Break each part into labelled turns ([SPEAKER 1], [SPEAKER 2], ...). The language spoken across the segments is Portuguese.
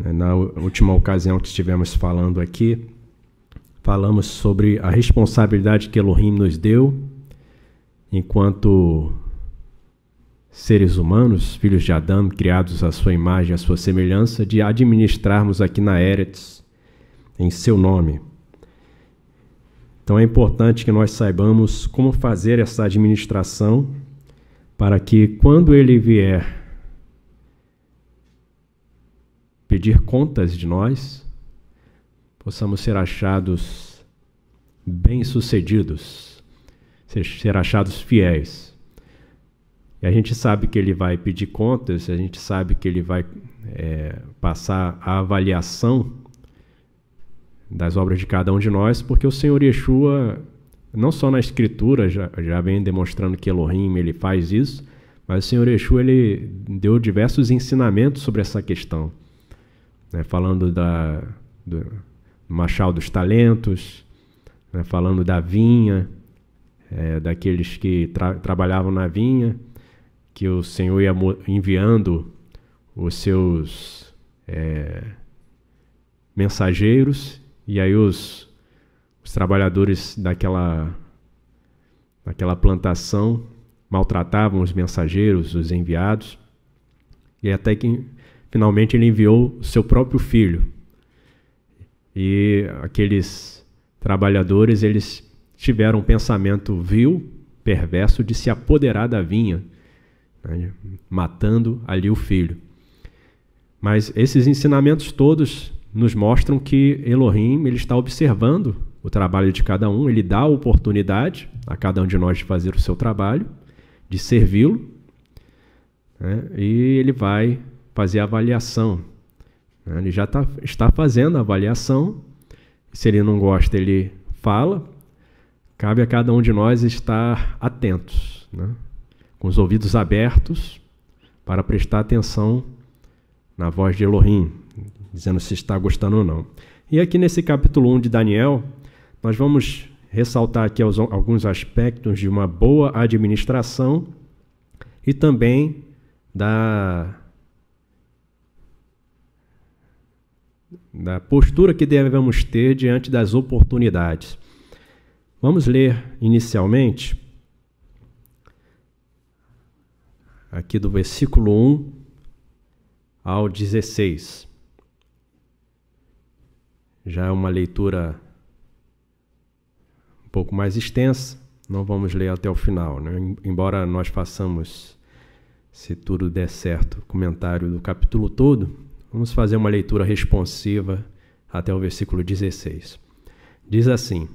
[SPEAKER 1] Na última ocasião que estivemos falando aqui, falamos sobre a responsabilidade que Elohim nos deu enquanto seres humanos, filhos de Adão, criados à sua imagem e à sua semelhança, de administrarmos aqui na Eretz em seu nome. Então é importante que nós saibamos como fazer essa administração para que, quando ele vier pedir contas de nós, possamos ser achados bem-sucedidos, ser achados fiéis. E a gente sabe que ele vai pedir contas, a gente sabe que ele vai passar a avaliação das obras de cada um de nós, porque o Senhor Yeshua, não só na Escritura, já vem demonstrando que Elohim ele faz isso, mas o Senhor Yeshua ele deu diversos ensinamentos sobre essa questão, né, falando do machal dos talentos, né, falando da vinha, daqueles que trabalhavam na vinha, que o Senhor ia enviando os seus mensageiros, e aí os trabalhadores daquela plantação maltratavam os mensageiros, os enviados, e até que finalmente ele enviou o seu próprio filho. E aqueles trabalhadores, eles tiveram um pensamento vil, perverso, de se apoderar da vinha, né, matando ali o filho. Mas esses ensinamentos todos nos mostram que Elohim ele está observando o trabalho de cada um, ele dá a oportunidade a cada um de nós de fazer o seu trabalho, de servi-lo, né, e ele vai fazer a avaliação. Ele já está fazendo a avaliação, se ele não gosta, ele fala. Cabe a cada um de nós estar atentos, né, com os ouvidos abertos, para prestar atenção na voz de Elohim, dizendo se está gostando ou não. E aqui nesse capítulo 1 de Daniel, nós vamos ressaltar aqui alguns aspectos de uma boa administração e também da postura que devemos ter diante das oportunidades. Vamos ler inicialmente aqui do versículo 1 ao 16. Já é uma leitura um pouco mais extensa, não vamos ler até o final, né? Embora nós façamos, se tudo der certo, o comentário do capítulo todo, vamos fazer uma leitura responsiva até o versículo 16. Diz assim: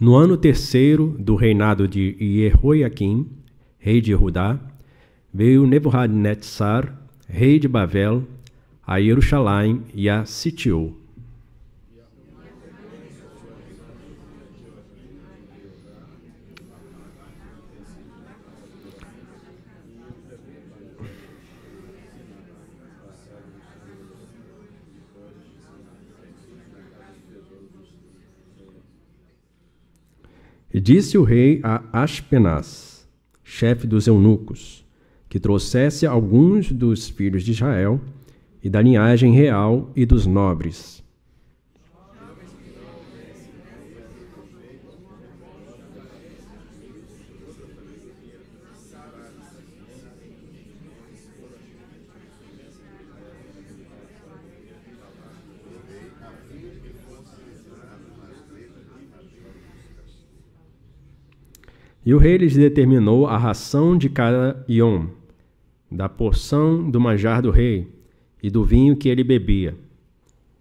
[SPEAKER 1] No ano terceiro do reinado de Jehoiaquim, rei de Judá, veio Nebuchadnezzar, rei de Babel, a Jerusalém e a sitiou. E disse o rei a Aspenaz, chefe dos eunucos, que trouxesse alguns dos filhos de Israel e da linhagem real e dos nobres. E o rei lhes determinou a ração de cada iom, da porção do manjar do rei e do vinho que ele bebia,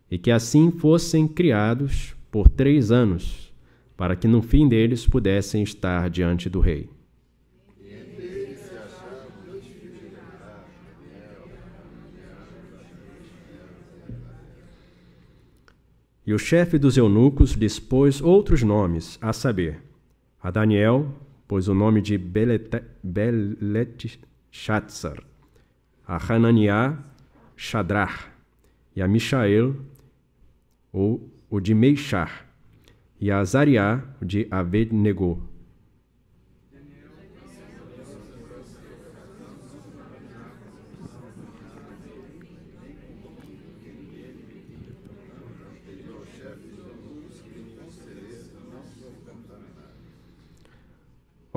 [SPEAKER 1] e que assim fossem criados por 3 anos, para que no fim deles pudessem estar diante do rei. E o chefe dos eunucos lhes pôs outros nomes, a saber, a Daniel pôs o nome de Beletchatzar, a Hananiah, Shadrach, e a Mishael, o de Meixar, e a Azariah, o de Abednego.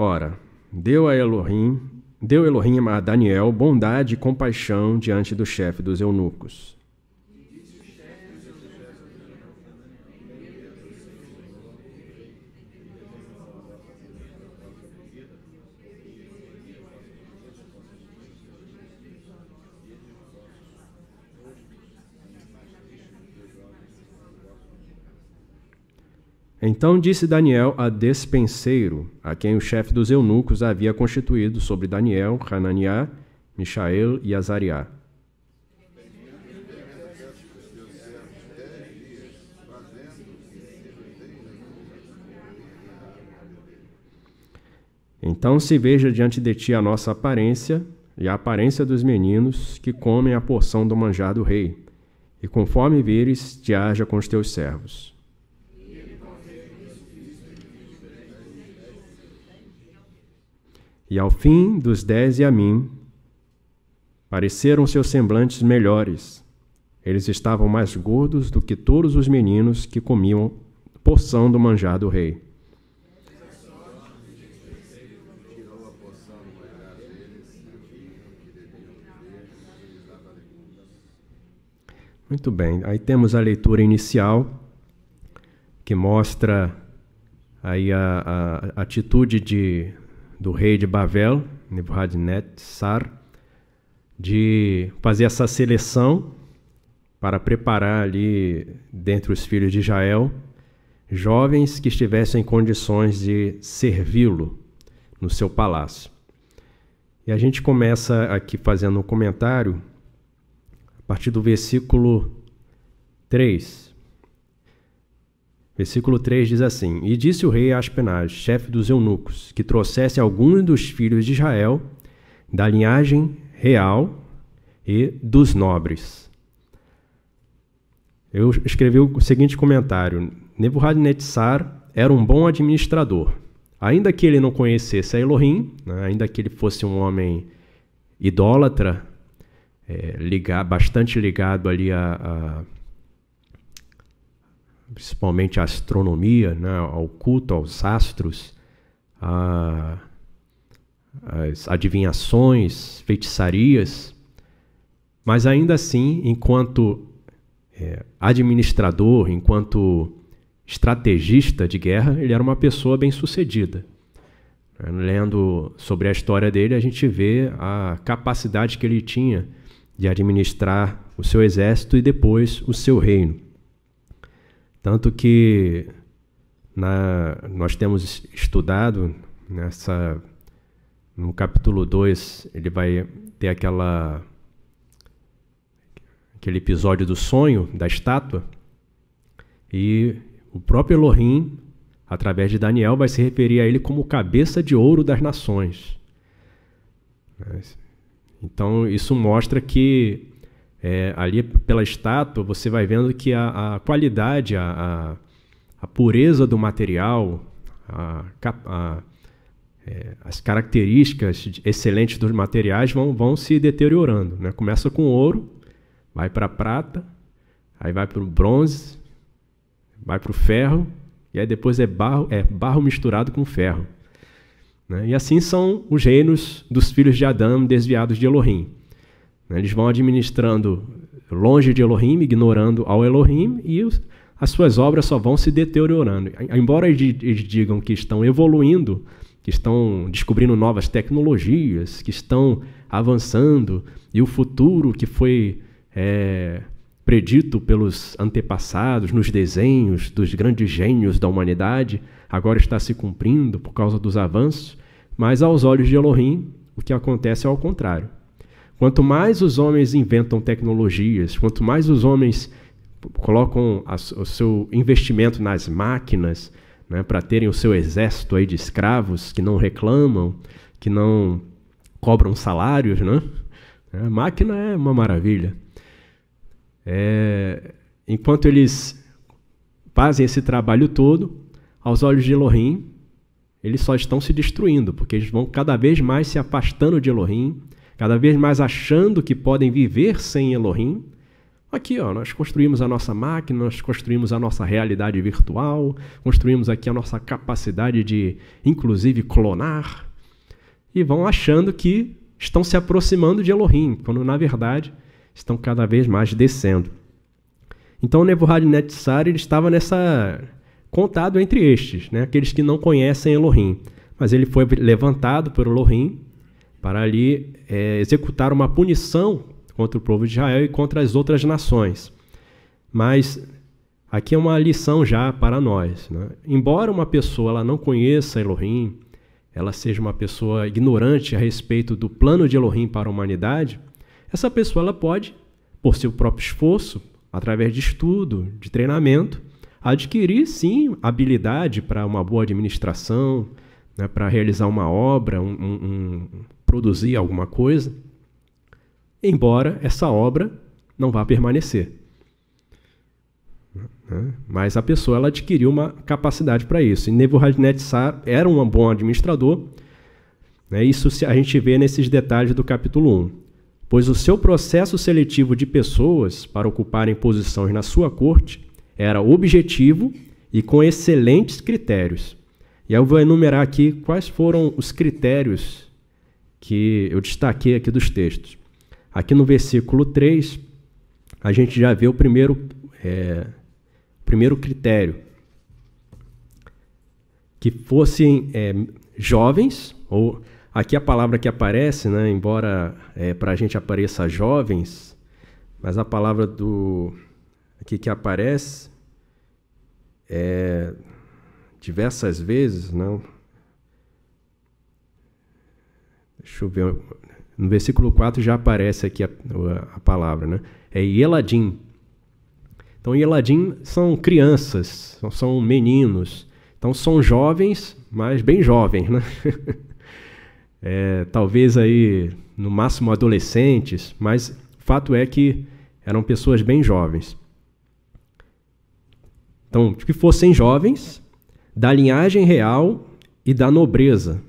[SPEAKER 1] Ora, deu Elohim a Daniel bondade e compaixão diante do chefe dos eunucos. Então disse Daniel a despenseiro, a quem o chefe dos eunucos havia constituído sobre Daniel, Hananiá, Michael e Azariá. Então se veja diante de ti a nossa aparência e a aparência dos meninos que comem a porção do manjar do rei, e conforme vires, te haja com os teus servos. E ao fim dos 10 Yamim, pareceram seus semblantes melhores. Eles estavam mais gordos do que todos os meninos que comiam porção do manjar do rei. Muito bem, aí temos a leitura inicial, que mostra aí a atitude do rei de Babel, Nebuchadnezzar, de fazer essa seleção para preparar ali, dentre os filhos de Israel, jovens que estivessem em condições de servi-lo no seu palácio. E a gente começa aqui fazendo um comentário a partir do versículo 3. Versículo 3 diz assim: E disse o rei a Aspenaz, chefe dos eunucos, que trouxesse alguns dos filhos de Israel, da linhagem real e dos nobres. Eu escrevi o seguinte comentário: Nebuchadnezzar era um bom administrador. Ainda que ele não conhecesse a Elohim, né, ainda que ele fosse um homem idólatra, bastante ligado ali principalmente à astronomia, né, ao culto aos astros, às adivinhações, feitiçarias, mas ainda assim, enquanto administrador, enquanto estrategista de guerra, ele era uma pessoa bem-sucedida. Lendo sobre a história dele, a gente vê a capacidade que ele tinha de administrar o seu exército e depois o seu reino. Tanto que nós temos estudado, no capítulo 2, ele vai ter aquele episódio do sonho, da estátua, e o próprio Elohim, através de Daniel, vai se referir a ele como cabeça de ouro das nações. Então, isso mostra que ali pela estátua você vai vendo que a qualidade, a pureza do material, as características excelentes dos materiais vão se deteriorando, né? Começa com ouro, vai para a prata, aí vai para o bronze, vai para o ferro, e aí depois é barro misturado com ferro, né? E assim são os reinos dos filhos de Adão desviados de Elohim. Eles vão administrando longe de Elohim, ignorando ao Elohim, e as suas obras só vão se deteriorando. Embora eles digam que estão evoluindo, que estão descobrindo novas tecnologias, que estão avançando, e o futuro que foi predito pelos antepassados, nos desenhos dos grandes gênios da humanidade, agora está se cumprindo por causa dos avanços, mas aos olhos de Elohim, o que acontece é ao contrário. Quanto mais os homens inventam tecnologias, quanto mais os homens colocam o seu investimento nas máquinas, né, para terem o seu exército aí de escravos que não reclamam, que não cobram salários, né? A máquina é uma maravilha. Enquanto eles fazem esse trabalho todo, aos olhos de Elohim, eles só estão se destruindo, porque eles vão cada vez mais se afastando de Elohim, cada vez mais achando que podem viver sem Elohim, Aqui, ó, nós construímos a nossa máquina, nós construímos a nossa realidade virtual, construímos aqui a nossa capacidade de, inclusive, clonar, e vão achando que estão se aproximando de Elohim, quando, na verdade, estão cada vez mais descendo. Então, Nebuchadnezzar ele estava contado entre estes, né, aqueles que não conhecem Elohim. Mas ele foi levantado por Elohim para ali executar uma punição contra o povo de Israel e contra as outras nações. Mas aqui é uma lição já para nós, né? Embora uma pessoa ela não conheça Elohim, ela seja uma pessoa ignorante a respeito do plano de Elohim para a humanidade, essa pessoa ela pode, por seu próprio esforço, através de estudo, de treinamento, adquirir, sim, habilidade para uma boa administração, né, para realizar uma obra, produzir alguma coisa, embora essa obra não vá permanecer. Mas a pessoa ela adquiriu uma capacidade para isso. E Nebuchadnezzar era um bom administrador, né, isso a gente vê nesses detalhes do capítulo 1. Pois o seu processo seletivo de pessoas para ocuparem posições na sua corte era objetivo e com excelentes critérios. E eu vou enumerar aqui quais foram os critérios que eu destaquei aqui dos textos. Aqui no versículo 3, a gente já vê o primeiro critério. Que fossem jovens, ou aqui a palavra que aparece, né, embora para a gente apareça jovens, mas a palavra aqui que aparece diversas vezes, não? Deixa eu ver. No versículo 4 já aparece aqui a palavra, né? É Eladim. Então, Eladim são crianças, são meninos. Então, são jovens, mas bem jovens, né? Talvez aí, no máximo, adolescentes, mas o fato é que eram pessoas bem jovens. Então, que fossem jovens, da linhagem real e da nobreza,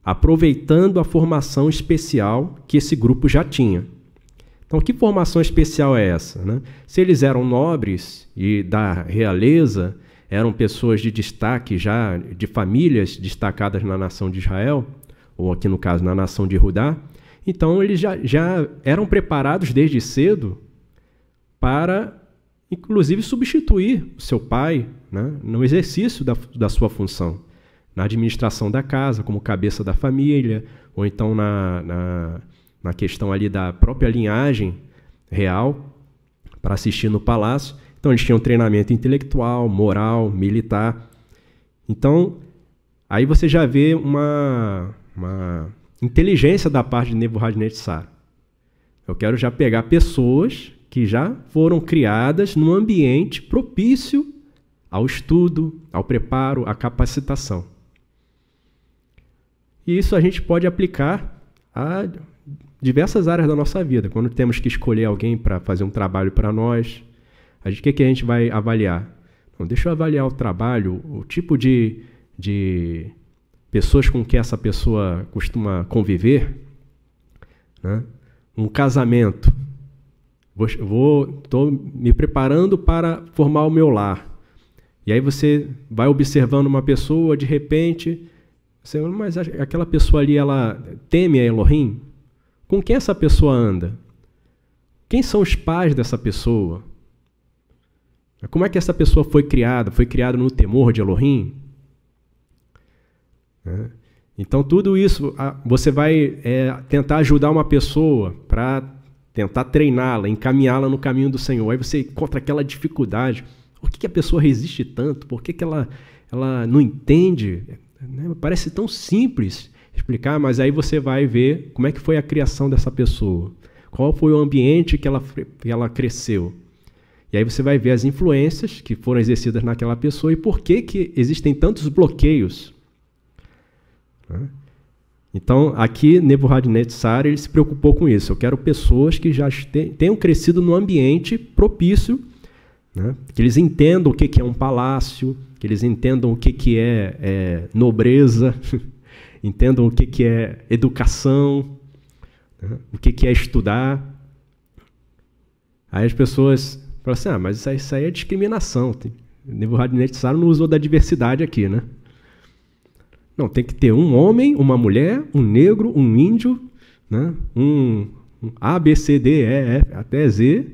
[SPEAKER 1] aproveitando a formação especial que esse grupo já tinha. Então, que formação especial é essa, né? Se eles eram nobres e da realeza, eram pessoas de destaque já, de famílias destacadas na nação de Israel, ou aqui no caso na nação de Judá, então eles já eram preparados desde cedo para, inclusive, substituir o seu pai, né, no exercício da sua função, na administração da casa, como cabeça da família, ou então na questão ali da própria linhagem real, para assistir no palácio. Então, eles tinham treinamento intelectual, moral, militar. Então, aí você já vê uma inteligência da parte de Nebuchadnezzar. Eu quero já pegar pessoas que já foram criadas num ambiente propício ao estudo, ao preparo, à capacitação. E isso a gente pode aplicar a diversas áreas da nossa vida. Quando temos que escolher alguém para fazer um trabalho para nós, o que a gente vai avaliar? Então, deixa eu avaliar o trabalho, o tipo de pessoas com que essa pessoa costuma conviver, né? Um casamento. Estou me preparando para formar o meu lar. E aí você vai observando uma pessoa, de repente, você, mas aquela pessoa ali, ela teme a Elohim? Com quem essa pessoa anda? Quem são os pais dessa pessoa? Como é que essa pessoa foi criada? Foi criada no temor de Elohim? Então, tudo isso, você vai tentar ajudar uma pessoa para tentar treiná-la, encaminhá-la no caminho do Senhor. Aí você encontra aquela dificuldade. Por que a pessoa resiste tanto? Por que ela não entende? Parece tão simples explicar, mas aí você vai ver como é que foi a criação dessa pessoa. Qual foi o ambiente que ela cresceu. E aí você vai ver as influências que foram exercidas naquela pessoa e por que existem tantos bloqueios. Então, aqui, Nebuchadnezzar, ele se preocupou com isso. Eu quero pessoas que já tenham crescido num ambiente propício, né? Que eles entendam o que é um palácio, que eles entendam o que é nobreza, entendam o que é educação, né? O que é estudar. Aí as pessoas falam assim, mas isso aí é discriminação. Nebuchadnezzar não usou da diversidade aqui, né? Não, tem que ter um homem, uma mulher, um negro, um índio, né? um A, B, C, D, E, F, até Z.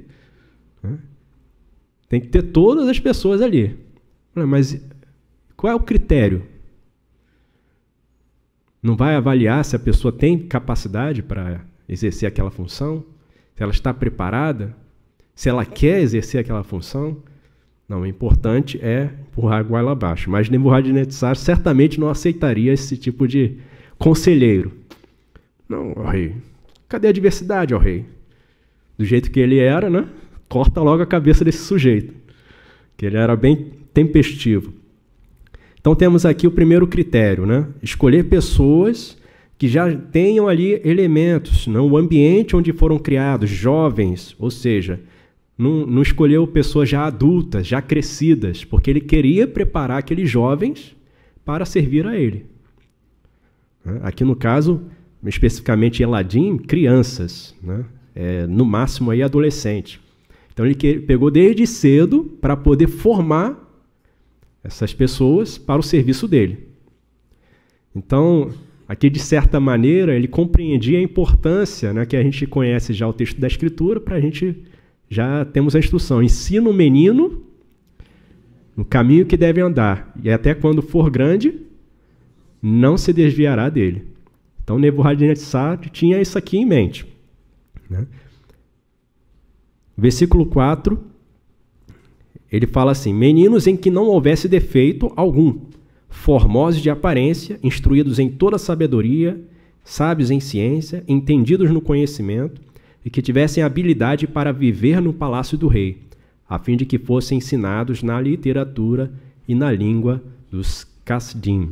[SPEAKER 1] Né? Tem que ter todas as pessoas ali. Mas qual é o critério? Não vai avaliar se a pessoa tem capacidade para exercer aquela função? Se ela está preparada? Se ela quer exercer aquela função? Não, o importante é empurrar a goela abaixo. Mas Nebuchadnezzar certamente não aceitaria esse tipo de conselheiro. Não, ó rei, cadê a diversidade, ó rei? Do jeito que ele era, né? Corta logo a cabeça desse sujeito, que ele era bem tempestivo. Então temos aqui o primeiro critério, né? Escolher pessoas que já tenham ali elementos, né? O ambiente onde foram criados, jovens, ou seja, não escolheu pessoas já adultas, já crescidas, porque ele queria preparar aqueles jovens para servir a ele. Aqui no caso, especificamente Eladim, crianças, né? No máximo aí adolescente. Então ele pegou desde cedo para poder formar essas pessoas para o serviço dele. Então, aqui de certa maneira, ele compreendia a importância, né, que a gente conhece já o texto da Escritura, para a gente já temos a instrução. Ensina o menino no caminho que deve andar, e até quando for grande, não se desviará dele. Então, Nebuchadnezzar tinha isso aqui em mente. Né? Versículo 4, ele fala assim, meninos em que não houvesse defeito algum, formosos de aparência, instruídos em toda sabedoria, sábios em ciência, entendidos no conhecimento, e que tivessem habilidade para viver no palácio do rei, a fim de que fossem ensinados na literatura e na língua dos Casdim.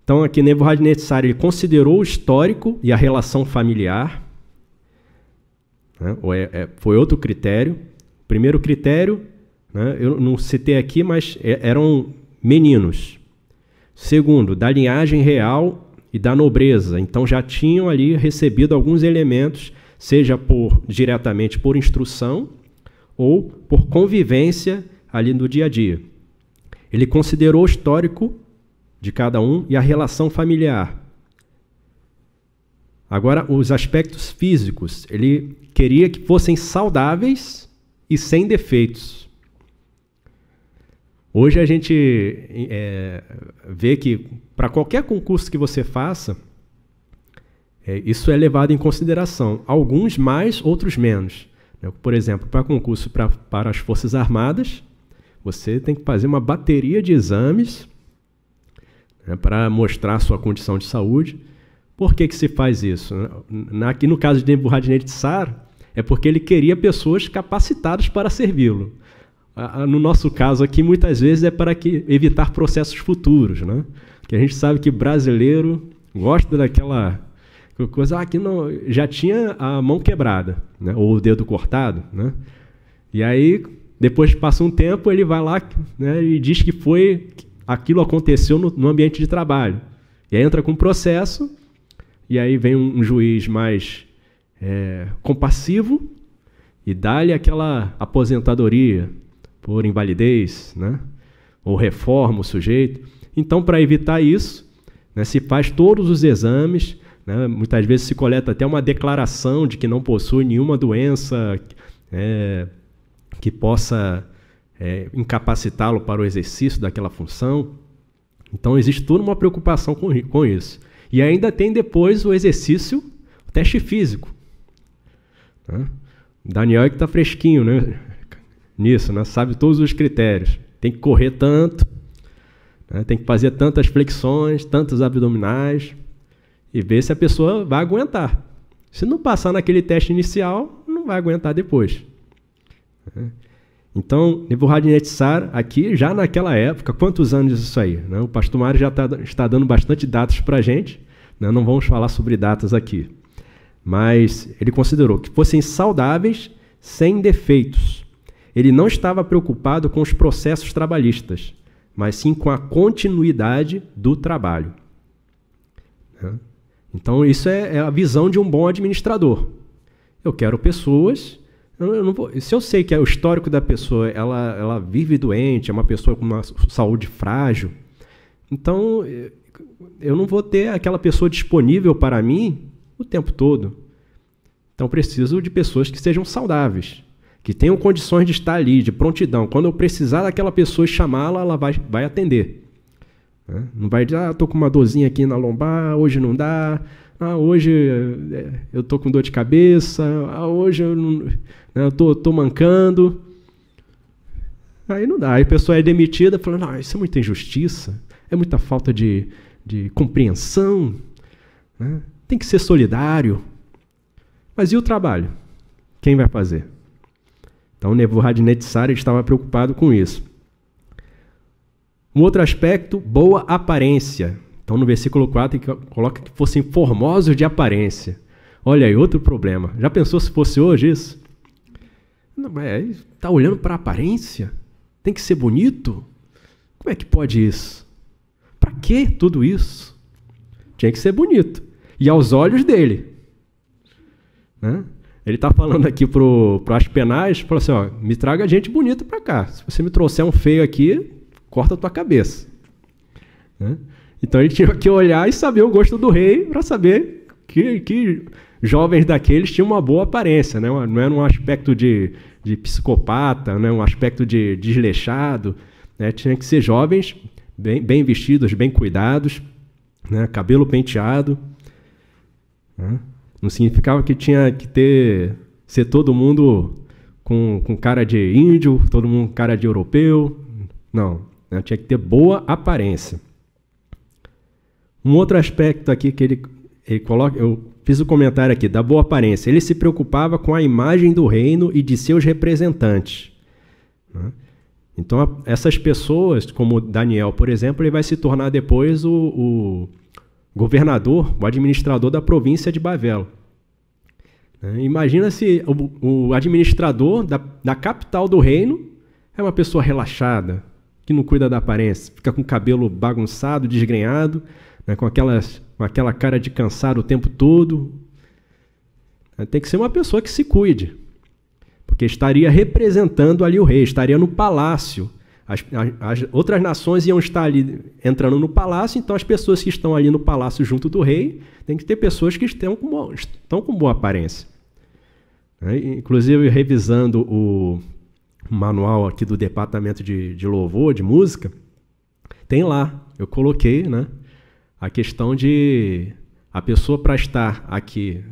[SPEAKER 1] Então aqui Nebuchadnezzar ele considerou o histórico e a relação familiar, né? Foi outro critério. Primeiro critério, né? Eu não citei aqui, mas eram meninos. Segundo, da linhagem real e da nobreza. Então já tinham ali recebido alguns elementos, seja diretamente por instrução ou por convivência ali no dia a dia. Ele considerou o histórico de cada um e a relação familiar. Agora, os aspectos físicos, ele queria que fossem saudáveis e sem defeitos. Hoje a gente vê que para qualquer concurso que você faça, isso é levado em consideração. Alguns mais, outros menos. Por exemplo, para concurso para as Forças Armadas, você tem que fazer uma bateria de exames, né, para mostrar a sua condição de saúde. Por que se faz isso? Aqui no caso de Nebuchadnezzar, é porque ele queria pessoas capacitadas para servi-lo. No nosso caso aqui, muitas vezes é para evitar processos futuros, né? Que a gente sabe que brasileiro gosta daquela coisa, que não, já tinha a mão quebrada, né? Ou o dedo cortado, né? E aí, depois passa um tempo, ele vai lá, né, e diz que aquilo aconteceu no ambiente de trabalho. E aí entra com um processo, e aí vem um juiz mais compassivo e dá-lhe aquela aposentadoria por invalidez, né? Ou reforma o sujeito. Então, para evitar isso, né, se faz todos os exames, né, muitas vezes se coleta até uma declaração de que não possui nenhuma doença que possa incapacitá-lo para o exercício daquela função. Então, existe toda uma preocupação com isso. E ainda tem depois o exercício, o teste físico. Né? Daniel que está fresquinho, né? Nisso, né? Sabe todos os critérios. Tem que correr tanto, né? Tem que fazer tantas flexões, tantos abdominais, e ver se a pessoa vai aguentar. Se não passar naquele teste inicial, não vai aguentar depois. Então, Nebuchadnezzar, aqui, já naquela época, quantos anos isso aí? Né? O pastor Mário já está dando bastante datas para a gente, né? Não vamos falar sobre datas aqui. Mas ele considerou que fossem saudáveis, sem defeitos. Ele não estava preocupado com os processos trabalhistas, mas sim com a continuidade do trabalho. Então, isso é a visão de um bom administrador. Eu quero pessoas... Eu não vou, se eu sei que é o histórico da pessoa, ela vive doente, é uma pessoa com uma saúde frágil, então eu não vou ter aquela pessoa disponível para mim o tempo todo. Então preciso de pessoas que sejam saudáveis, que tenham condições de estar ali, de prontidão. Quando eu precisar daquela pessoa e chamá-la, ela vai atender. Não vai dizer, estou com uma dorzinha aqui na lombar, hoje não dá, hoje eu estou com dor de cabeça, hoje eu estou mancando. Aí não dá, aí a pessoa é demitida falando, isso é muita injustiça, é muita falta de compreensão, né? Tem que ser solidário. Mas e o trabalho? Quem vai fazer? Então, Nebuchadnezzar estava preocupado com isso. Um outro aspecto, boa aparência. Então, no versículo 4, ele coloca que fossem formosos de aparência. Olha aí, outro problema. Já pensou se fosse hoje isso? Está olhando para a aparência? Tem que ser bonito? Como é que pode isso? Para que tudo isso? Tinha que ser bonito. E aos olhos dele. Né? Ele está falando aqui para o Aspenaz, falou assim, me traga gente bonita para cá. Se você me trouxer um feio aqui, corta a tua cabeça. Né? Então ele tinha que olhar e saber o gosto do rei para saber que jovens daqueles tinham uma boa aparência. Né? Não era um aspecto de psicopata, né? Um aspecto de desleixado. Né? Tinha que ser jovens bem vestidos, bem cuidados, né? Cabelo penteado. Né? Não significava que tinha que ser todo mundo com cara de índio, todo mundo com cara de europeu. Não, né? Tinha que ter boa aparência. Um outro aspecto aqui que ele coloca, eu fiz o comentário aqui, da boa aparência. Ele se preocupava com a imagem do reino e de seus representantes. Né? Então, essas pessoas, como Daniel, por exemplo, ele vai se tornar depois o governador, o administrador da província de Babel. Imagina se o administrador da capital do reino é uma pessoa relaxada, que não cuida da aparência, fica com o cabelo bagunçado, desgrenhado, né, com aquela cara de cansado o tempo todo. Tem que ser uma pessoa que se cuide, porque estaria representando ali o rei, estaria no palácio. As outras nações iam estar ali entrando no palácio, então as pessoas que estão ali no palácio junto do rei, tem que ter pessoas que estão com boa aparência. Inclusive, revisando o manual aqui do departamento de louvor, de música, tem lá, eu coloquei, né, a questão de a pessoa para estar aqui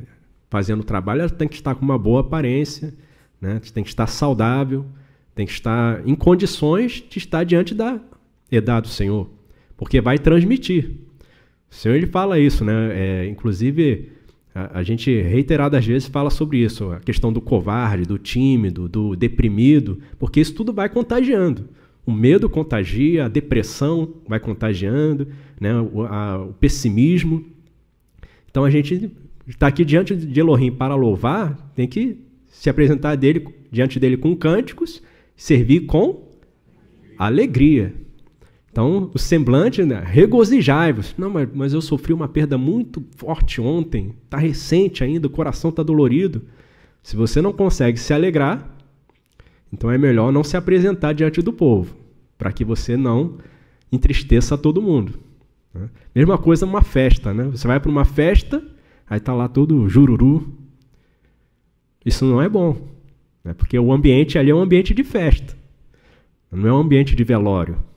[SPEAKER 1] fazendo trabalho, ela tem que estar com uma boa aparência, né, tem que estar saudável, tem que estar em condições de estar diante da edade do Senhor, porque vai transmitir. O Senhor ele fala isso, né? Inclusive, a gente reiteradas vezes fala sobre isso, a questão do covarde, do tímido, do deprimido, porque isso tudo vai contagiando. O medo contagia, a depressão vai contagiando, né? O pessimismo. Então, a gente está aqui diante de Elohim para louvar, tem que se apresentar diante dele com cânticos, servir com alegria. Então, o semblante, né? Regozijai-vos. Não, mas eu sofri uma perda muito forte ontem, está recente ainda, o coração está dolorido. Se você não consegue se alegrar, então é melhor não se apresentar diante do povo, para que você não entristeça todo mundo. Né? Mesma coisa numa festa, né? Você vai para uma festa, aí está lá todo jururu. Isso não é bom, né? Porque o ambiente ali é um ambiente de festa, não é um ambiente de velório.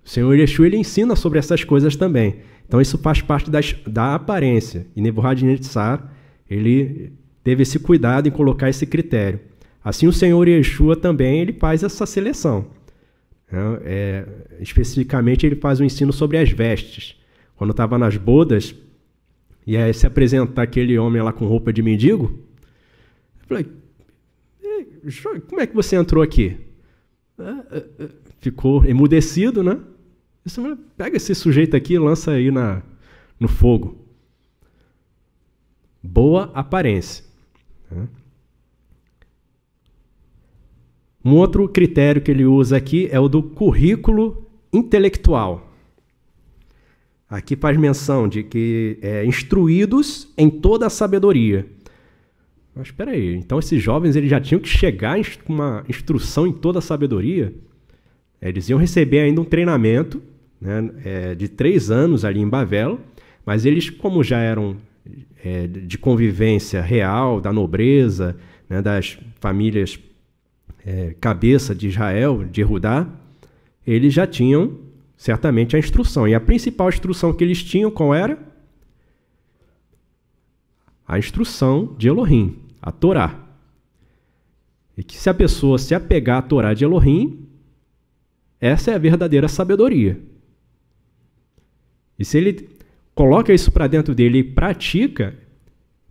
[SPEAKER 1] O Senhor Yeshua ele ensina sobre essas coisas também. Então isso faz parte da aparência. E Nebuchadnezzar ele teve esse cuidado em colocar esse critério. Assim o Senhor Yeshua também ele faz essa seleção. Especificamente ele faz um ensino sobre as vestes. Quando estava nas bodas, e aí se apresentar aquele homem lá com roupa de mendigo, eu falei, como é que você entrou aqui? Ficou emudecido, né? Você pega esse sujeito aqui e lança aí no fogo. Boa aparência. Um outro critério que ele usa aqui é o do currículo intelectual. Aqui faz menção de que instruídos em toda a sabedoria. Mas espera aí, então esses jovens eles já tinham que chegar com uma instrução em toda a sabedoria? Eles iam receber ainda um treinamento, né, de 3 anos ali em Bavel, mas eles, como já eram de convivência real, da nobreza, né, das famílias cabeça de Israel, de Judá, eles já tinham certamente a instrução. E a principal instrução que eles tinham, qual era? A instrução de Elohim, a Torá. E que se a pessoa se apegar à Torá de Elohim, essa é a verdadeira sabedoria. E se ele coloca isso para dentro dele e pratica,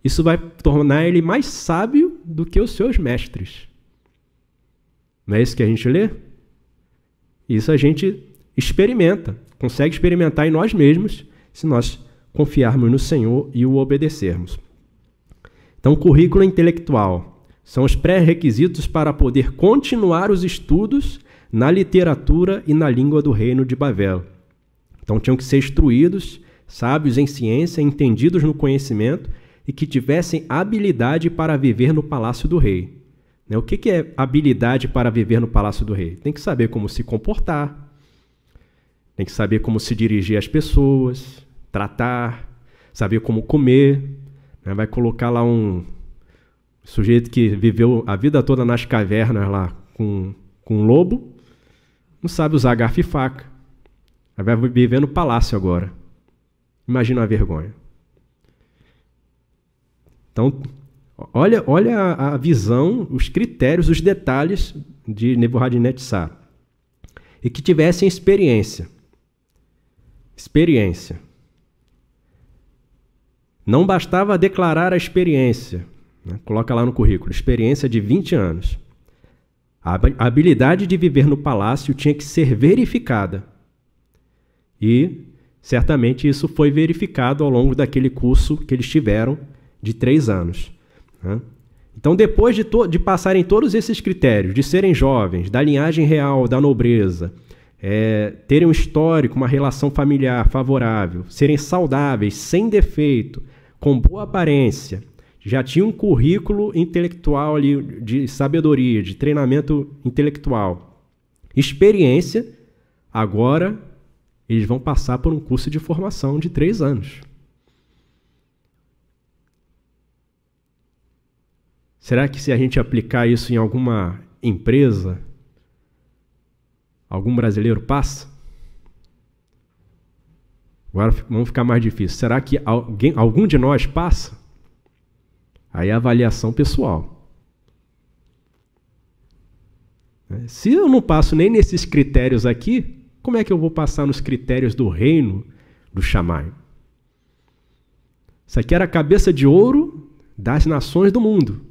[SPEAKER 1] isso vai tornar ele mais sábio do que os seus mestres. Não é isso que a gente lê? Isso a gente experimenta, consegue experimentar em nós mesmos, se nós confiarmos no Senhor e o obedecermos. Então, currículo intelectual são os pré-requisitos para poder continuar os estudos na literatura e na língua do reino de Bavel. Então, tinham que ser instruídos, sábios em ciência, entendidos no conhecimento e que tivessem habilidade para viver no palácio do rei. O que é habilidade para viver no palácio do rei? Tem que saber como se comportar, tem que saber como se dirigir às pessoas, tratar, saber como comer. Vai colocar lá um sujeito que viveu a vida toda nas cavernas lá com um lobo, não sabe usar garfo e faca. Vai viver no palácio agora. Imagina a vergonha. Então, olha a visão, os critérios, os detalhes de Nebuchadnezzar. E que tivessem experiência. Experiência. Não bastava declarar a experiência. Coloca lá no currículo. Experiência de 20 anos. A habilidade de viver no palácio tinha que ser verificada. E, certamente, isso foi verificado ao longo daquele curso que eles tiveram de 3 anos. Então, depois de passarem todos esses critérios, de serem jovens, da linhagem real, da nobreza, terem um histórico, uma relação familiar favorável, serem saudáveis, sem defeito, com boa aparência, já tinham um currículo intelectual ali de sabedoria, de treinamento intelectual, experiência, agora eles vão passar por um curso de formação de 3 anos. Será que se a gente aplicar isso em alguma empresa, algum brasileiro passa? Agora vamos ficar mais difícil. Será que algum de nós passa? Aí é a avaliação pessoal. Se eu não passo nem nesses critérios aqui, como é que eu vou passar nos critérios do reino do Shammai? Isso aqui era a cabeça de ouro das nações do mundo.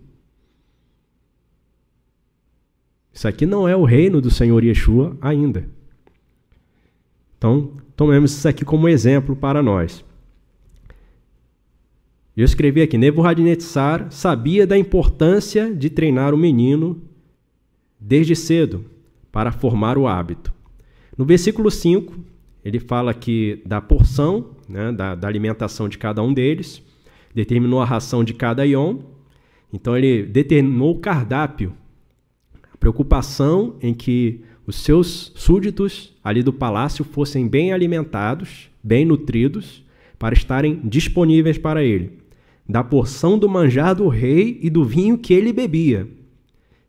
[SPEAKER 1] Isso aqui não é o reino do Senhor Yeshua ainda. Então, tomemos isso aqui como exemplo para nós. Eu escrevi aqui, Nebuchadnezzar sabia da importância de treinar o menino desde cedo para formar o hábito. No versículo 5, ele fala aqui da porção, né, da alimentação de cada um deles, determinou a ração de cada iom, então ele determinou o cardápio, a preocupação em que os seus súditos ali do palácio fossem bem alimentados, bem nutridos, para estarem disponíveis para ele, da porção do manjar do rei e do vinho que ele bebia,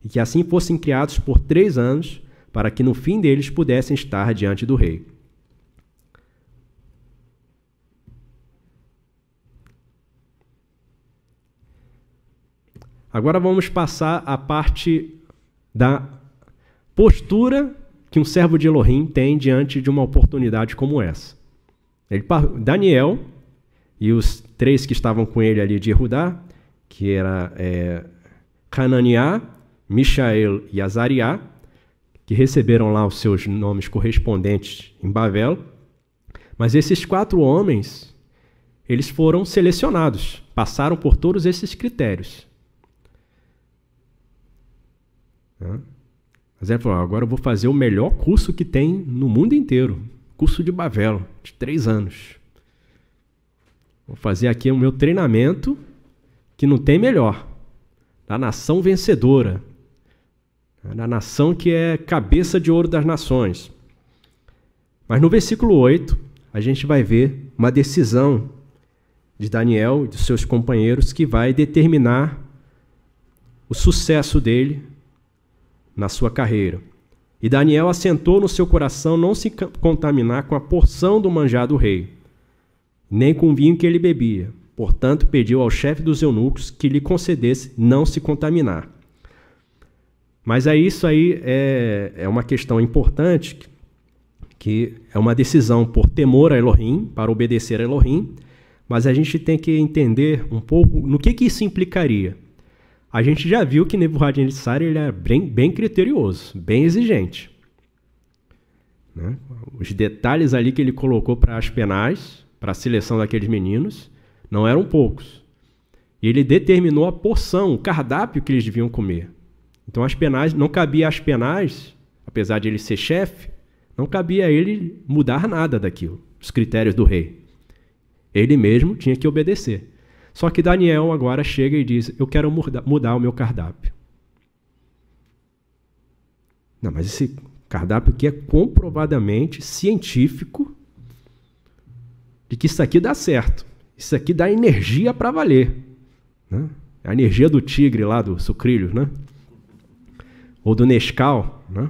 [SPEAKER 1] e que assim fossem criados por 3 anos, para que no fim deles pudessem estar diante do rei. Agora vamos passar à parte da postura que um servo de Elohim tem diante de uma oportunidade como essa. Daniel e os 3 que estavam com ele ali de Judá, que era Hananiah, Mishael e Azariah, que receberam lá os seus nomes correspondentes em Bavel. Mas esses 4 homens, eles foram selecionados, passaram por todos esses critérios. Mas ele falou, agora eu vou fazer o melhor curso que tem no mundo inteiro, curso de Bavel, de 3 anos. Vou fazer aqui o meu treinamento, que não tem melhor. da nação vencedora, da nação que é cabeça de ouro das nações. Mas no versículo 8, a gente vai ver uma decisão de Daniel e dos seus companheiros que vai determinar o sucesso dele na sua carreira. E Daniel assentou no seu coração não se contaminar com a porção do manjar do rei, nem com o vinho que ele bebia. Portanto, pediu ao chefe dos eunucos que lhe concedesse não se contaminar. Mas isso aí é uma questão importante, que é uma decisão por temor a Elohim, para obedecer a Elohim, mas a gente tem que entender um pouco no que isso implicaria. A gente já viu que Nebuchadnezzar ele é bem criterioso, bem exigente, né? Os detalhes ali que ele colocou para as penais, para a seleção daqueles meninos, não eram poucos. E ele determinou a porção, o cardápio que eles deviam comer. Então as penais, não cabia às penais, apesar de ele ser chefe, não cabia a ele mudar nada daquilo, os critérios do rei. Ele mesmo tinha que obedecer. Só que Daniel agora chega e diz, eu quero mudar o meu cardápio. Não, mas esse cardápio aqui é comprovadamente científico de que isso aqui dá certo. Isso aqui dá energia para valer, né? É a energia do tigre lá, do sucrilhos, né? Ou do Nescau, né?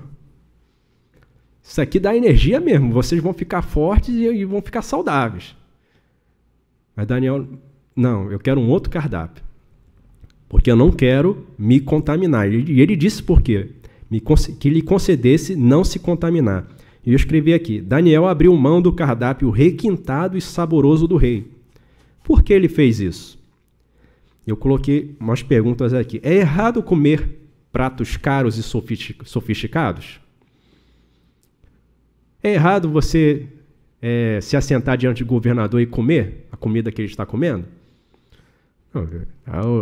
[SPEAKER 1] Isso aqui dá energia mesmo. Vocês vão ficar fortes e vão ficar saudáveis. Mas Daniel, não, eu quero um outro cardápio. Porque eu não quero me contaminar. E ele disse por quê? Que lhe concedesse não se contaminar. E eu escrevi aqui, Daniel abriu mão do cardápio requintado e saboroso do rei. Por que ele fez isso? Eu coloquei umas perguntas aqui. É errado comer pratos caros e sofisticados? É errado você se assentar diante do governador e comer a comida que ele está comendo?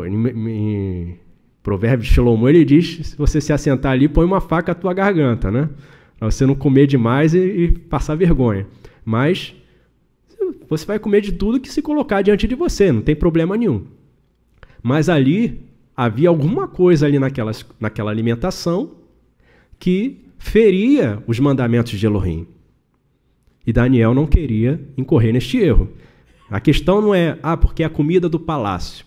[SPEAKER 1] Em Provérbios de Salomão, ele diz, se você se assentar ali, põe uma faca na tua garganta, né? Para você não comer demais e passar vergonha. Mas você vai comer de tudo que se colocar diante de você, não tem problema nenhum. Mas ali havia alguma coisa ali naquela alimentação que feria os mandamentos de Elohim. E Daniel não queria incorrer neste erro. A questão não é, porque é a comida do palácio.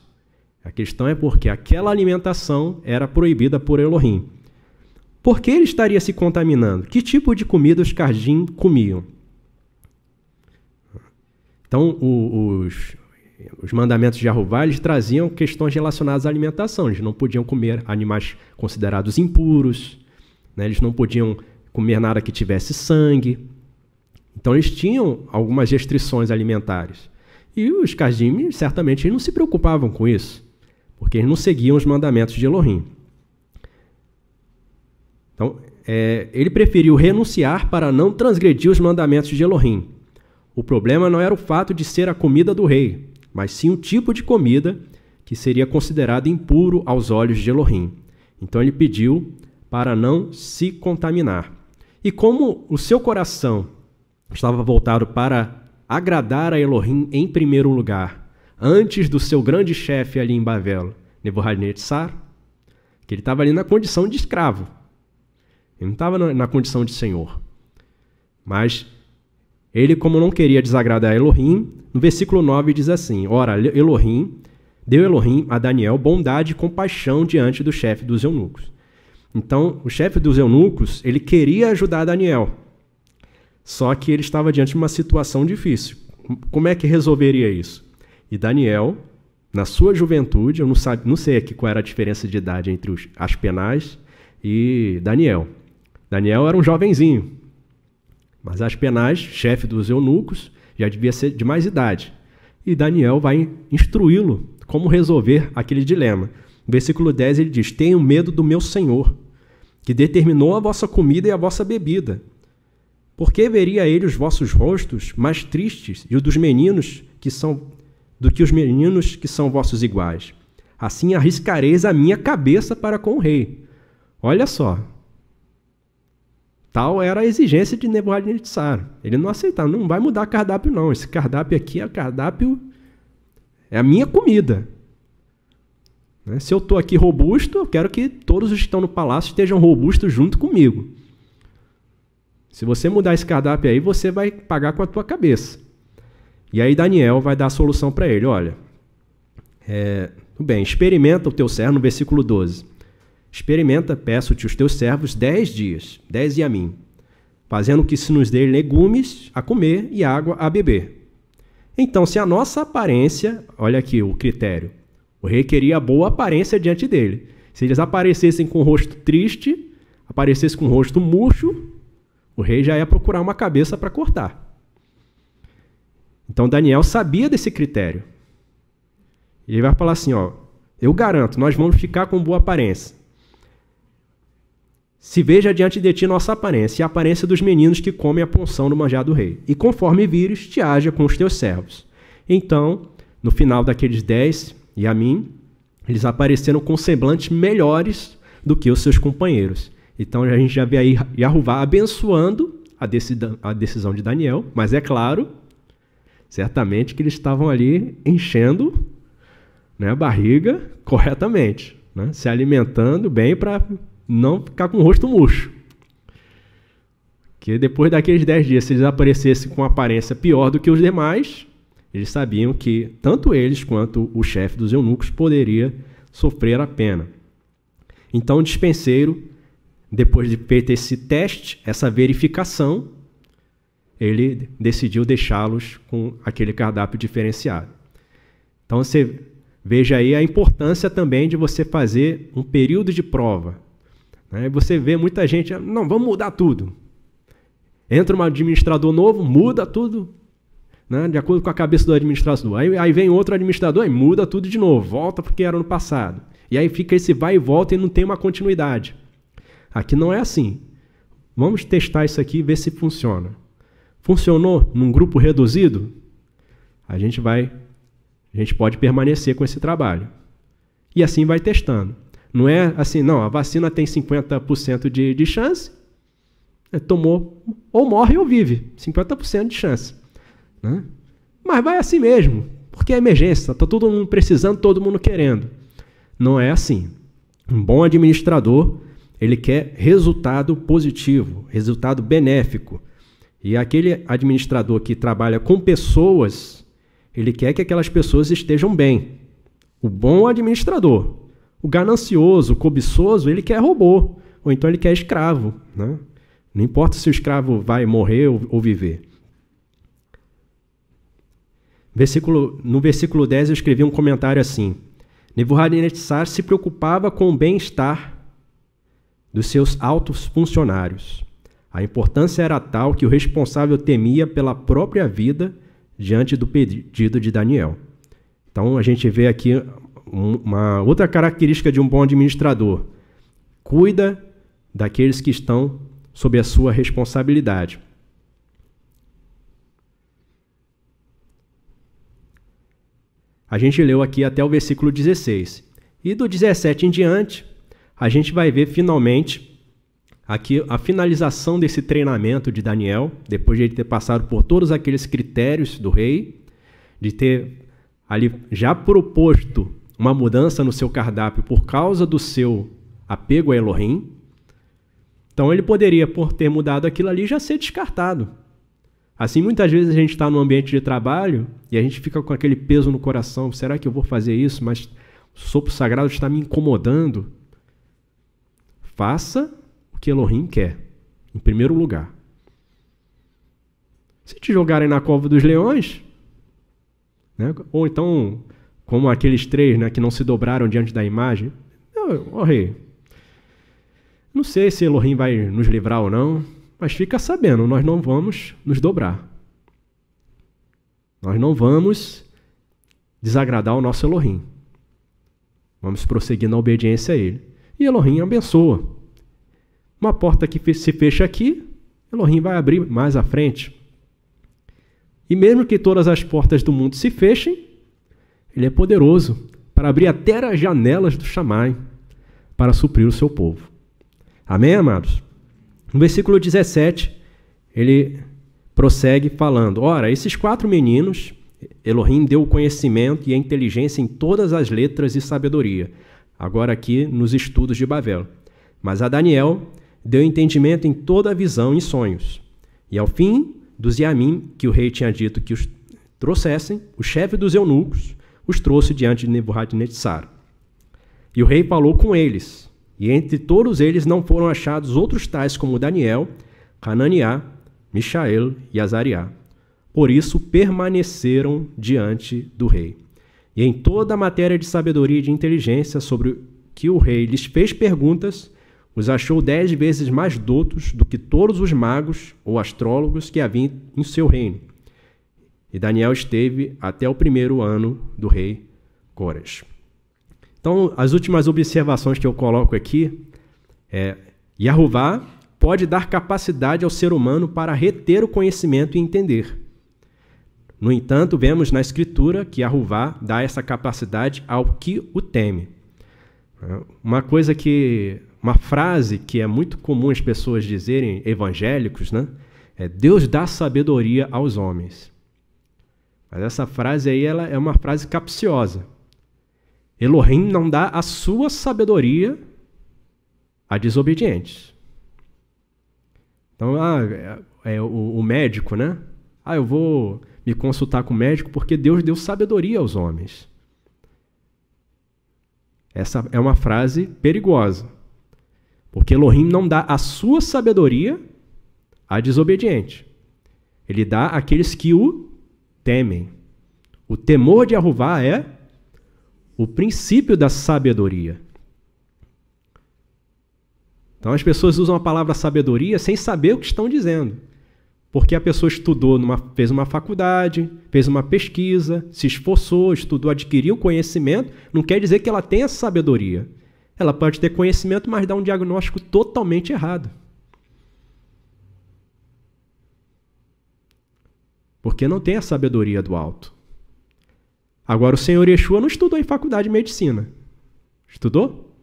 [SPEAKER 1] A questão é porque aquela alimentação era proibida por Elohim. Por que ele estaria se contaminando? Que tipo de comida os Cardim comiam? Então, os mandamentos de Jeová, eles traziam questões relacionadas à alimentação. Eles não podiam comer animais considerados impuros, né? Eles não podiam comer nada que tivesse sangue. Então, eles tinham algumas restrições alimentares. E os Cardim, certamente, eles não se preocupavam com isso, porque eles não seguiam os mandamentos de Elohim. Então, ele preferiu renunciar para não transgredir os mandamentos de Elohim. O problema não era o fato de ser a comida do rei, mas sim o tipo de comida que seria considerado impuro aos olhos de Elohim. Então, ele pediu para não se contaminar. E como o seu coração estava voltado para agradar a Elohim em primeiro lugar, antes do seu grande chefe ali em Babel, Nebuchadnezzar, que ele estava ali na condição de escravo. Ele não estava na condição de senhor. Mas ele, como não queria desagradar a Elohim, no versículo 9 diz assim, ora, deu Elohim a Daniel bondade e compaixão diante do chefe dos eunucos. Então, o chefe dos eunucos, ele queria ajudar Daniel, só que ele estava diante de uma situação difícil. Como é que resolveria isso? E Daniel, na sua juventude, eu não sei aqui qual era a diferença de idade entre os Aspenaz e Daniel. Daniel era um jovenzinho, mas Aspenaz, chefe dos eunucos, já devia ser de mais idade. E Daniel vai instruí-lo como resolver aquele dilema. No versículo 10 ele diz, tenham medo do meu Senhor, que determinou a vossa comida e a vossa bebida. Porque veria ele os vossos rostos mais tristes e o dos meninos do que os meninos que são vossos iguais. Assim arriscareis a minha cabeça para com o rei. Olha só. Tal era a exigência de Nebuchadnezzar. Ele não aceitava, não vai mudar cardápio não. Esse cardápio aqui é a minha comida. Né? Se eu estou aqui robusto, eu quero que todos os que estão no palácio estejam robustos junto comigo. Se você mudar esse cardápio aí, você vai pagar com a tua cabeça. E aí Daniel vai dar a solução para ele. Olha, tudo bem, experimenta o teu servo, no versículo 12. Experimenta, peço-te os teus servos 10 dias, 10 e a mim, fazendo que se nos dê legumes a comer e água a beber. Então, se a nossa aparência, olha aqui o critério, o rei queria boa aparência diante dele. Se eles aparecessem com o rosto triste, aparecessem com o rosto murcho, o rei já ia procurar uma cabeça para cortar. Então, Daniel sabia desse critério. E ele vai falar assim, ó, eu garanto, nós vamos ficar com boa aparência. Se veja diante de ti nossa aparência e a aparência dos meninos que comem a porção do manjar do rei. E conforme vires, te haja com os teus servos. Então, no final daqueles 10 e a mim, eles apareceram com semblantes melhores do que os seus companheiros. Então, a gente já vê aí Yahová abençoando a decisão de Daniel, mas é claro, certamente que eles estavam ali enchendo, né, a barriga corretamente, né, se alimentando bem para não ficar com o rosto murcho. Porque depois daqueles 10 dias, se eles aparecessem com uma aparência pior do que os demais, eles sabiam que tanto eles quanto o chefe dos eunucos poderia sofrer a pena. Então o dispenseiro, depois de feito esse teste, essa verificação, ele decidiu deixá-los com aquele cardápio diferenciado. Então você veja aí a importância também de você fazer um período de prova. Você vê muita gente, não, vamos mudar tudo. Entra um administrador novo, muda tudo, né, de acordo com a cabeça do administrador. Aí vem outro administrador e muda tudo de novo, volta porque era no passado. E aí fica esse vai e volta e não tem uma continuidade. Aqui não é assim. Vamos testar isso aqui e ver se funciona. Funcionou num grupo reduzido? A gente pode permanecer com esse trabalho. E assim vai testando. Não é assim, não, a vacina tem 50% de chance, tomou, ou morre ou vive, 50% de chance. Né? Mas vai assim mesmo, porque é emergência, está todo mundo precisando, todo mundo querendo. Não é assim. Um bom administrador, ele quer resultado positivo, resultado benéfico. E aquele administrador que trabalha com pessoas, ele quer que aquelas pessoas estejam bem. O bom administrador. O ganancioso, o cobiçoso, ele quer robô, ou então ele quer escravo. Né? Não importa se o escravo vai morrer ou viver. No versículo 10 eu escrevi um comentário assim. Nebuchadnezzar se preocupava com o bem-estar dos seus altos funcionários. A importância era tal que o responsável temia pela própria vida diante do pedido de Daniel. Então a gente vê aqui uma outra característica de um bom administrador. Cuida daqueles que estão sob a sua responsabilidade. A gente leu aqui até o versículo 16. E do 17 em diante, a gente vai ver finalmente aqui a finalização desse treinamento de Daniel, depois de ele ter passado por todos aqueles critérios do rei, de ter ali já proposto uma mudança no seu cardápio por causa do seu apego a Elohim. Então ele poderia, por ter mudado aquilo ali, já ser descartado. Assim, muitas vezes a gente está no ambiente de trabalho e a gente fica com aquele peso no coração. Será que eu vou fazer isso? Mas o sopro sagrado está me incomodando. Faça o que Elohim quer, em primeiro lugar. Se te jogarem na cova dos leões, né? Ou então, como aqueles 3, né, que não se dobraram diante da imagem, rei, não sei se Elohim vai nos livrar ou não, mas fica sabendo, nós não vamos nos dobrar. Nós não vamos desagradar o nosso Elohim. Vamos prosseguir na obediência a ele. E Elohim abençoa. Uma porta que se fecha aqui, Elohim vai abrir mais à frente. E mesmo que todas as portas do mundo se fechem, ele é poderoso para abrir até as janelas do Shammai para suprir o seu povo. Amém, amados? No versículo 17, ele prossegue falando, ora, esses 4 meninos, Elohim deu o conhecimento e a inteligência em todas as letras e sabedoria. agora aqui nos estudos de Babel. Mas a Daniel deu entendimento em toda a visão e sonhos. E ao fim dos Yamim, que o rei tinha dito que os trouxessem, o chefe dos eunucos os trouxe diante de Nebuchadnezzar. E o rei falou com eles, e entre todos eles não foram achados outros tais como Daniel, Hananiá, Michael e Azariá. Por isso permaneceram diante do rei. E em toda a matéria de sabedoria e de inteligência sobre que o rei lhes fez perguntas, os achou 10 vezes mais doutos do que todos os magos ou astrólogos que havia em seu reino. E Daniel esteve até o 1º ano do rei Cores. Então, as últimas observações que eu coloco aqui é: Yahová pode dar capacidade ao ser humano para reter o conhecimento e entender. No entanto, vemos na Escritura que Yahová dá essa capacidade ao que o teme. Uma frase que é muito comum as pessoas dizerem, evangélicos, né? É: Deus dá sabedoria aos homens. Mas essa frase aí ela é uma frase capciosa. Elohim não dá a sua sabedoria a desobedientes. Então, o médico, né? Eu vou me consultar com o médico porque Deus deu sabedoria aos homens. Essa é uma frase perigosa. Porque Elohim não dá a sua sabedoria a desobediente. Ele dá àqueles que o temem. O temor de Yahová é o princípio da sabedoria. Então as pessoas usam a palavra sabedoria sem saber o que estão dizendo. Porque a pessoa estudou, fez uma faculdade, fez uma pesquisa, se esforçou, estudou, adquiriu conhecimento, não quer dizer que ela tenha sabedoria. Ela pode ter conhecimento, mas dá um diagnóstico totalmente errado. Porque não tem a sabedoria do alto. Agora, o Senhor Yeshua não estudou em faculdade de medicina. Estudou?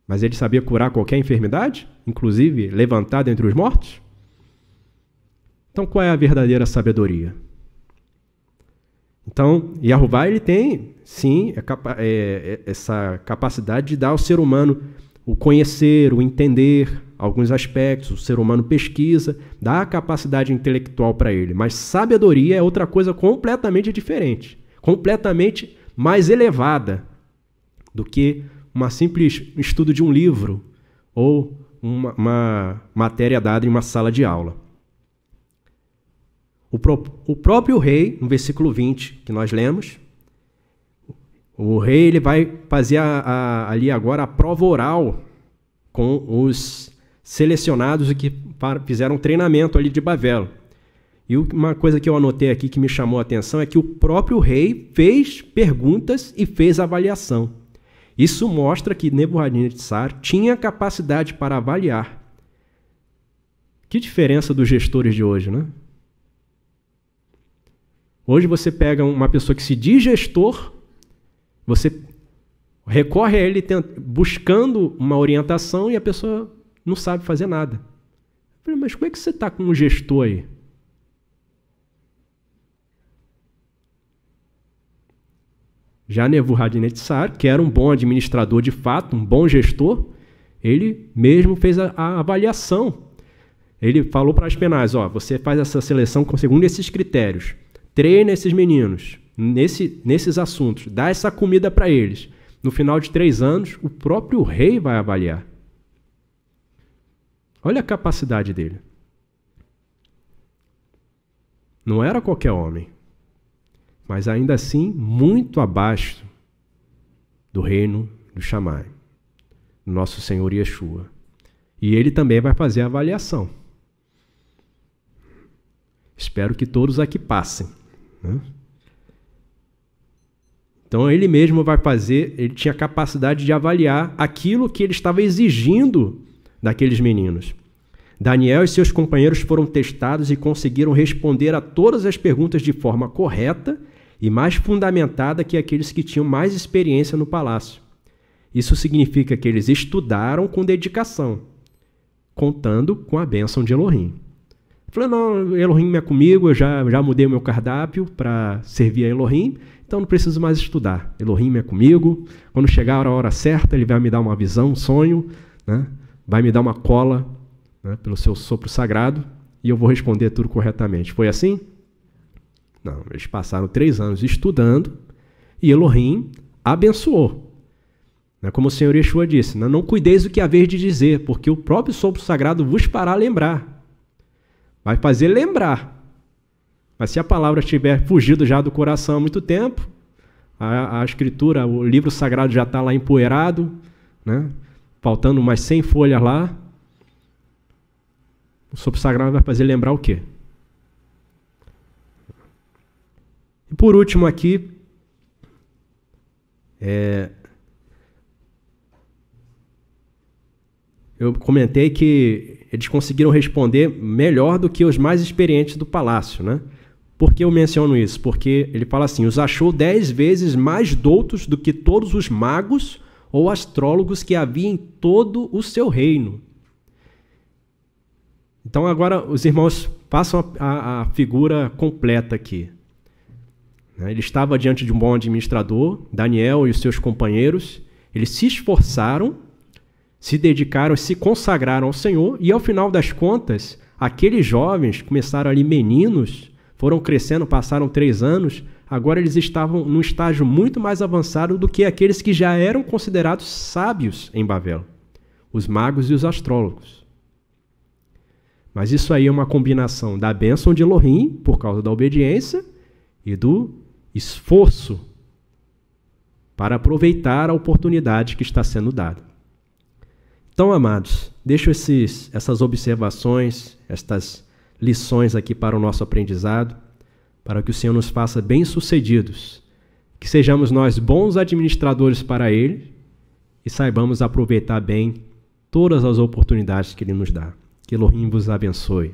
[SPEAKER 1] Mas ele sabia curar qualquer enfermidade, inclusive levantar dentre os mortos? Então, qual é a verdadeira sabedoria? Então, Yahová, ele tem, sim, essa capacidade de dar ao ser humano o conhecer, o entender alguns aspectos. O ser humano pesquisa, dá a capacidade intelectual para ele. Mas sabedoria é outra coisa completamente diferente, completamente mais elevada do que um simples estudo de um livro ou uma matéria dada em uma sala de aula. O próprio rei, no versículo 20, que nós lemos, o rei ele vai fazer ali agora a prova oral com os selecionados que fizeram treinamento ali de Babel. E uma coisa que eu anotei aqui que me chamou a atenção é que o próprio rei fez perguntas e fez avaliação. Isso mostra que Nebuchadnezzar tinha capacidade para avaliar. Que diferença dos gestores de hoje, né? Hoje você pega uma pessoa que se diz gestor, você recorre a ele buscando uma orientação e a pessoa não sabe fazer nada. Eu falei, mas como é que você está com um gestor aí? Já Nebuchadnezzar, que era um bom administrador de fato, um bom gestor, ele mesmo fez a avaliação. Ele falou para Aspenaz, você faz essa seleção segundo esses critérios. Treina esses meninos nesses assuntos, dá essa comida para eles. No final de 3 anos, o próprio rei vai avaliar. Olha a capacidade dele. Não era qualquer homem, mas ainda assim muito abaixo do reino do Shammai, nosso Senhor Yeshua. E ele também vai fazer a avaliação. Espero que todos aqui passem. Então ele mesmo vai fazer, ele tinha capacidade de avaliar aquilo que ele estava exigindo daqueles meninos. Daniel e seus companheiros foram testados e conseguiram responder a todas as perguntas de forma correta e mais fundamentada que aqueles que tinham mais experiência no palácio. Isso significa que eles estudaram com dedicação, contando com a bênção de Elohim. falei, não, Elohim é comigo, eu já mudei o meu cardápio para servir a Elohim, então não preciso mais estudar. Elohim é comigo, quando chegar a hora certa, ele vai me dar uma visão, um sonho, né? Vai me dar uma cola, né, pelo seu sopro sagrado, e eu vou responder tudo corretamente. Foi assim? Não, eles passaram 3 anos estudando, e Elohim abençoou. Como o Senhor Yeshua disse, não cuideis do que haver de dizer, porque o próprio sopro sagrado vos fará lembrar. Vai fazer lembrar. Mas se a palavra tiver fugido já do coração há muito tempo, a escritura, o livro sagrado já está lá empoeirado, né? Faltando umas 100 folhas lá, o sopro sagrado vai fazer lembrar o quê? E por último aqui, eu comentei que eles conseguiram responder melhor do que os mais experientes do palácio, né? Por que eu menciono isso? Porque ele fala assim, os achou 10 vezes mais doutos do que todos os magos ou astrólogos que havia em todo o seu reino. Então agora os irmãos passam a figura completa aqui. Ele estava diante de um bom administrador, Daniel e os seus companheiros, eles se esforçaram, se dedicaram, se consagraram ao Senhor, e ao final das contas, aqueles jovens começaram ali meninos, foram crescendo, passaram 3 anos, agora eles estavam num estágio muito mais avançado do que aqueles que já eram considerados sábios em Babel, os magos e os astrólogos. Mas isso aí é uma combinação da bênção de Elohim, por causa da obediência, e do esforço para aproveitar a oportunidade que está sendo dada. Então, amados, deixo essas observações, estas lições aqui para o nosso aprendizado, para que o Senhor nos faça bem-sucedidos, que sejamos nós bons administradores para Ele e saibamos aproveitar bem todas as oportunidades que Ele nos dá. Que Elohim vos abençoe.